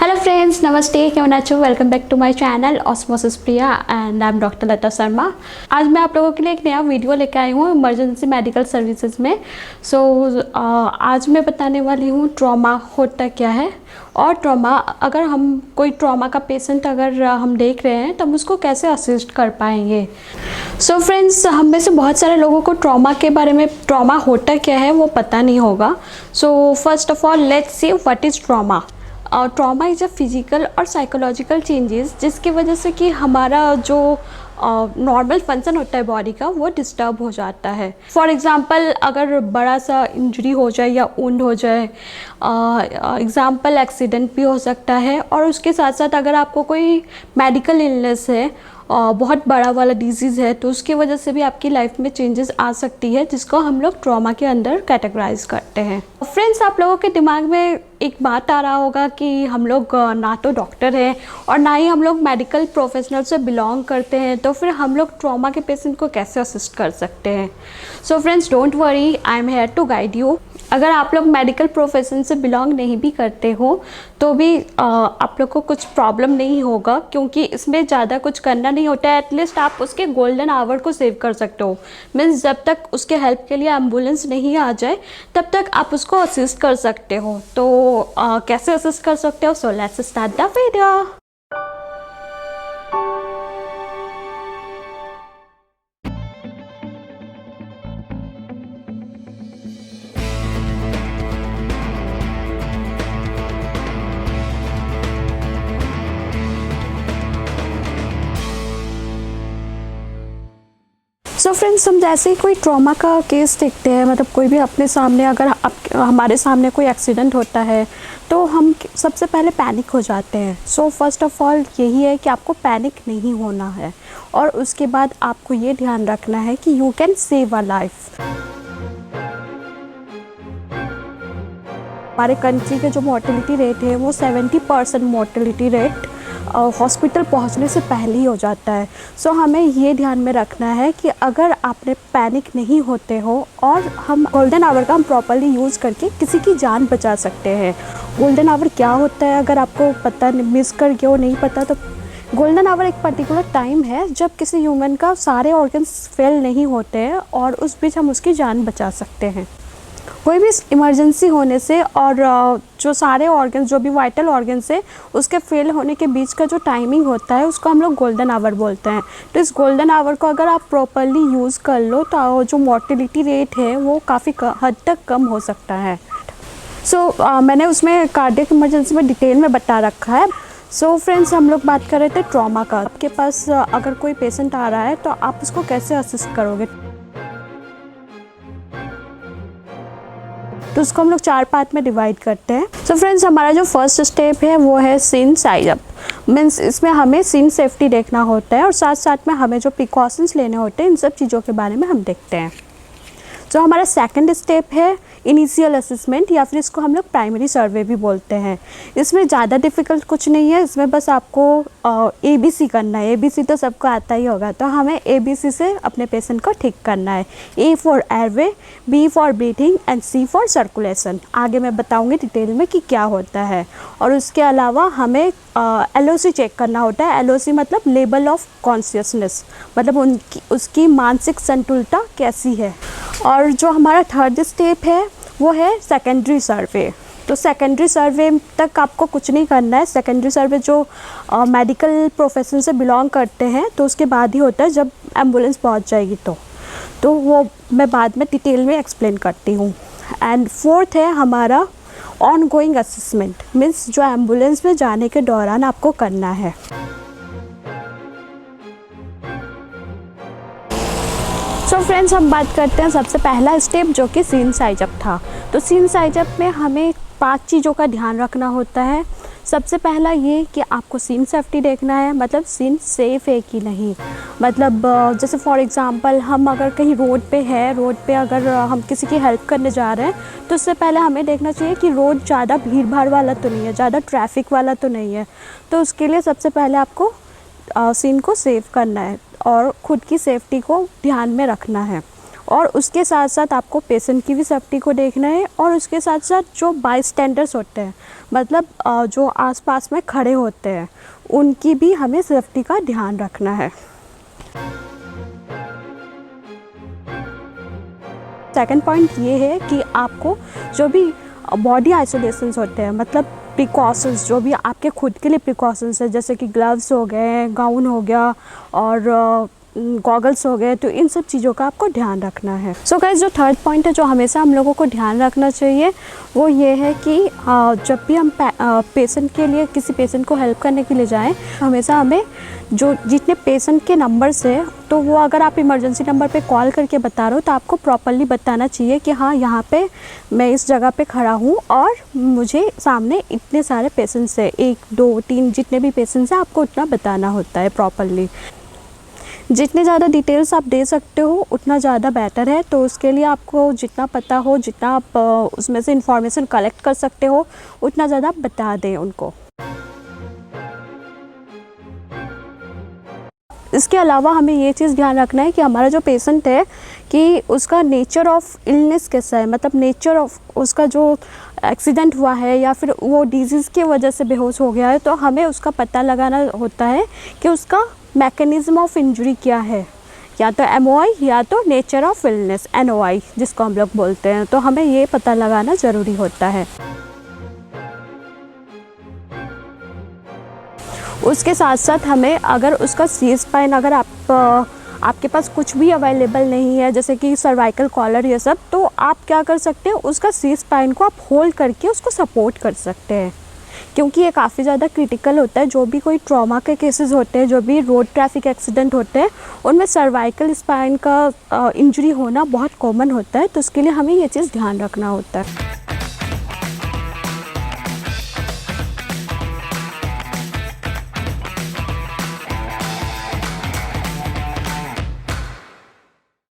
Hello friends, नमस्ते, क्यों नाचो। Welcome back to my channel Osmosis Priya and I am doctor Lata Sharma. आज मैं आप लोगों के लिए एक नया वीडियो लेकर आई हूँ इमरजेंसी मेडिकल सर्विसेज में। आज मैं बताने वाली हूँ ट्रॉमा होता क्या है और ट्रॉमा अगर हम कोई ट्रॉमा का पेशेंट अगर हम देख रहे हैं तब उसको कैसे असिस्ट कर पाएंगे। फ्रेंड्स, हम में से बहुत सारे लोगों को ट्रॉमा के बारे में, ट्रॉमा होता क्या है वो पता नहीं होगा। First of all let's see what is trauma. Trauma is a physical और साइकोलॉजिकल चेंजेस जिसकी वजह से कि हमारा जो नॉर्मल फंक्शन होता है बॉडी का वो डिस्टर्ब हो जाता है। फॉर एग्ज़ाम्पल, अगर बड़ा सा इंजरी हो जाए या वुंड हो जाए, एग्ज़ाम्पल एक्सीडेंट भी हो सकता है। और उसके साथ साथ अगर आपको कोई मेडिकल इलनेस है, बहुत बड़ा वाला डिजीज़ है, तो उसकी वजह से भी आपकी लाइफ में चेंजेस आ सकती है जिसको हम लोग ट्रॉमा के अंदर कैटेगराइज करते हैं। फ्रेंड्स, आप लोगों के दिमाग में एक बात आ रहा होगा कि हम लोग ना तो डॉक्टर हैं और ना ही हम लोग मेडिकल प्रोफेशनल से बिलोंग करते हैं, तो फिर हम लोग ट्रॉमा के पेशेंट को कैसे असिस्ट कर सकते हैं। Friends, don't worry, I am here to guide you. अगर आप लोग मेडिकल प्रोफेशन से बिलोंग नहीं भी करते हो तो भी आप लोग को कुछ प्रॉब्लम नहीं होगा, क्योंकि इसमें ज़्यादा कुछ करना नहीं होता है। एटलीस्ट आप उसके गोल्डन आवर को सेव कर सकते हो। मीन्स जब तक उसके हेल्प के लिए एम्बुलेंस नहीं आ जाए तब तक आप उसको असिस्ट कर सकते हो। कैसे असिस्ट कर सकते हो? So let's start the video. Friends, हम जैसे ही कोई ट्रॉमा का केस देखते हैं, मतलब कोई भी अपने सामने, अगर हमारे सामने कोई एक्सीडेंट होता है तो हम सबसे पहले पैनिक हो जाते हैं। फर्स्ट ऑफ ऑल यही है कि आपको पैनिक नहीं होना है और उसके बाद आपको ये ध्यान रखना है कि you can save a life. हमारे कंट्री के जो मोर्टेलिटी रेट है वो 70% मोर्टेलिटी रेट हॉस्पिटल पहुंचने से पहले ही हो जाता है। हमें ये ध्यान में रखना है कि अगर आपने पैनिक नहीं होते हो और हम गोल्डन आवर का हम प्रॉपर्ली यूज़ करके किसी की जान बचा सकते हैं। गोल्डन आवर क्या होता है अगर आपको पता, मिस कर गया हो, नहीं पता, तो गोल्डन आवर एक पर्टिकुलर टाइम है जब किसी ह्यूमन का सारे ऑर्गन्स फेल नहीं होते हैं और उस बीच हम उसकी जान बचा सकते हैं। कोई भी इमरजेंसी होने से और जो सारे ऑर्गन्स, जो भी वाइटल ऑर्गन्स है, उसके फेल होने के बीच का जो टाइमिंग होता है उसको हम लोग गोल्डन आवर बोलते हैं। तो इस गोल्डन आवर को अगर आप प्रॉपर्ली यूज़ कर लो तो जो मोर्टेलिटी रेट है वो काफ़ी हद तक कम हो सकता है। मैंने उसमें कार्डियक इमरजेंसी में डिटेल में बता रखा है। फ्रेंड्स, हम लोग बात कर रहे थे ट्रॉमा का। आपके पास अगर कोई पेशेंट आ रहा है तो आप उसको कैसे असिस्ट करोगे, तो उसको हम लोग 4 पार्ट में डिवाइड करते हैं। फ्रेंड्स, हमारा जो फर्स्ट स्टेप है वो है सीन साइज अप। मीन्स इसमें हमें सीन सेफ्टी देखना होता है और साथ साथ में हमें जो प्रिकॉशंस लेने होते हैं इन सब चीज़ों के बारे में हम देखते हैं। हमारा सेकंड स्टेप है इनिशियल असेसमेंट, या फिर इसको हम लोग प्राइमरी सर्वे भी बोलते हैं। इसमें ज़्यादा डिफ़िकल्ट कुछ नहीं है, इसमें बस आपको ABC करना है। ABC तो सबको आता ही होगा, तो हमें ABC से अपने पेशेंट को ठीक करना है। A for airway, B for breathing and C for circulation. आगे मैं बताऊँगी डिटेल में कि क्या होता है। और उसके अलावा हमें LOC चेक करना होता है। LOC मतलब लेवल ऑफ कॉन्शियसनेस, मतलब उसकी मानसिक संतुलता कैसी है। और जो हमारा थर्ड स्टेप है वो है सेकेंडरी सर्वे। तो सेकेंडरी सर्वे तक आपको कुछ नहीं करना है। सेकेंडरी सर्वे जो मेडिकल प्रोफेशन से बिलोंग करते हैं तो उसके बाद ही होता है, जब एम्बुलेंस पहुंच जाएगी तो वो मैं बाद में डिटेल में एक्सप्लेन करती हूँ। एंड फोर्थ है हमारा ऑन गोइंग असेसमेंट, मीन्स जो एम्बुलेंस में जाने के दौरान आपको करना है। फ्रेंड्स, हम बात करते हैं सबसे पहला स्टेप जो कि सीन साइज अप था। तो सीन साइज अप में हमें 5 चीज़ों का ध्यान रखना होता है। सबसे पहला ये कि आपको सीन सेफ्टी देखना है, मतलब सीन सेफ़ है कि नहीं। मतलब जैसे फॉर एग्ज़ाम्पल हम अगर कहीं रोड पे अगर हम किसी की हेल्प करने जा रहे हैं तो उससे पहले हमें देखना चाहिए कि रोड ज़्यादा भीड़ भाड़ वाला तो नहीं है, ज़्यादा ट्रैफिक वाला तो नहीं है। तो उसके लिए सबसे पहले आपको सीन को सेव करना है और ख़ुद की सेफ्टी को ध्यान में रखना है। और उसके साथ साथ आपको पेशेंट की भी सेफ्टी को देखना है, और उसके साथ साथ जो बाई स्टैंडर्स होते हैं, मतलब जो आसपास में खड़े होते हैं, उनकी भी हमें सेफ्टी का ध्यान रखना है। सेकंड पॉइंट ये है कि आपको जो भी बॉडी आइसोलेशंस होते हैं, मतलब प्रिकॉशंस, जो भी आपके खुद के लिए प्रिकॉशंस है, जैसे कि ग्लव्स हो गए, गाउन हो गया और गॉगल्स हो गए, तो इन सब चीज़ों का आपको ध्यान रखना है। सो गाइस, जो थर्ड पॉइंट है जो हमेशा हम लोगों को ध्यान रखना चाहिए वो ये है कि जब भी हम पेशेंट के लिए, किसी पेशेंट को हेल्प करने के लिए जाएं, हमेशा हमें जो जितने पेशेंट के नंबर्स है, तो वो अगर आप इमरजेंसी नंबर पे कॉल करके बता रहे हो तो आपको प्रॉपरली बताना चाहिए कि हाँ, यहाँ पे मैं इस जगह पे खड़ा हूँ और मुझे सामने इतने सारे पेशेंट्स है, 1 2 3 जितने भी पेशेंट्स हैं, आपको उतना बताना होता है प्रॉपरली। जितने ज़्यादा डिटेल्स आप दे सकते हो उतना ज़्यादा बेटर है, तो उसके लिए आपको जितना पता हो, जितना आप उसमें से इंफॉर्मेशन कलेक्ट कर सकते हो, उतना ज़्यादा बता दें उनको। इसके अलावा हमें ये चीज़ ध्यान रखना है कि हमारा जो पेशेंट है कि उसका नेचर ऑफ इलनेस कैसा है, मतलब नेचर ऑफ उसका जो एक्सीडेंट हुआ है या फिर वो डिजीज़ की वजह से बेहोश हो गया है, तो हमें उसका पता लगाना होता है कि उसका मैकेनिज़्म ऑफ इंजरी क्या है, या तो MOI या तो नेचर ऑफ इलनेस NOI जिसको हम लोग बोलते हैं, तो हमें ये पता लगाना ज़रूरी होता है। उसके साथ साथ हमें अगर उसका सी स्पाइन, अगर आपके पास कुछ भी अवेलेबल नहीं है, जैसे कि सर्वाइकल कॉलर ये सब, तो आप क्या कर सकते हैं, उसका सी स्पाइन को आप होल्ड करके उसको सपोर्ट कर सकते हैं, क्योंकि ये काफ़ी ज़्यादा क्रिटिकल होता है। जो भी कोई ट्रॉमा के केसेस होते हैं, जो भी रोड ट्रैफिक एक्सीडेंट होते हैं, उनमें सर्वाइकल स्पाइन का इंजरी होना बहुत कॉमन होता है, तो उसके लिए हमें ये चीज़ ध्यान रखना होता है।